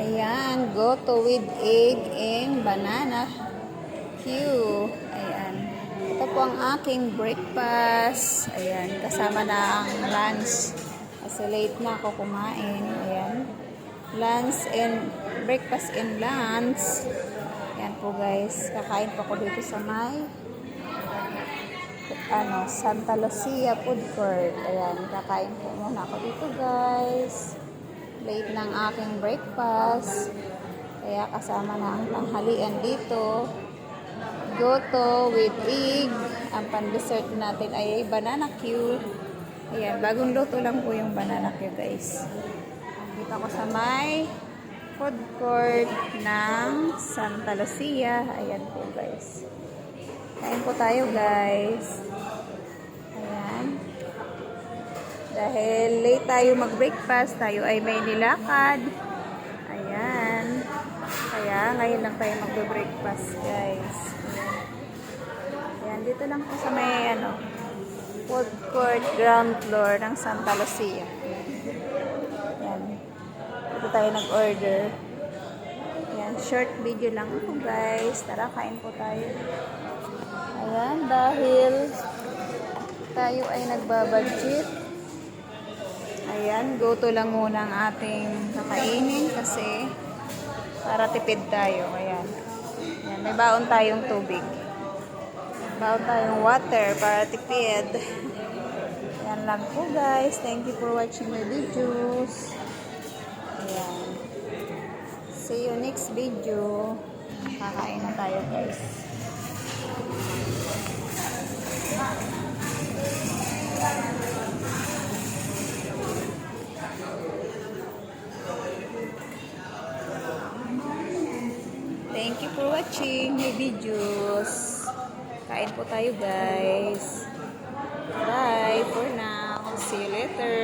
Ayan, goto with egg and banana Q. Ayan. Ito po ang aking breakfast. Ayan, kasama na ang lunch. Kasi late na ako kumain. Ayan. Lunch and breakfast and lunch. Ayan po guys. Kakain po ako dito sa may Santa Lucia Food Court. Ayan, kakain po muna ako dito guys. Late ng aking breakfast. Kaya kasama na ang tanghalian dito. Goto with egg. Ang pan-dessert natin ay banana Q. Ayan, bagong luto lang po yung banana Q guys. Dito ako sa may food court ng Santa Lucia. Ayan po guys. Kain po tayo guys. Ayan. Dahil late tayo mag-breakfast, tayo ay may nilakad. Ayan. Kaya ngayon lang tayo mag-breakfast guys. Ayan. Dito lang po sa may food court ground floor ng Santa Lucia. Ayan. Dito tayo nag-order. Ayan. Short video lang po guys. Tara, kain po tayo. Ayan, dahil tayo ay nagbabudget. Ayan, goto lang muna ang ating kakainin kasi para tipid tayo. Ayan. Ayan, may baon tayong tubig. Baon tayong water para tipid. Ayan lang po guys. Thank you for watching my videos. Ayan. See you next video. Kakain na tayo guys. Thank you for watching my videos. Kain po tayo guys. Bye for now. See you later.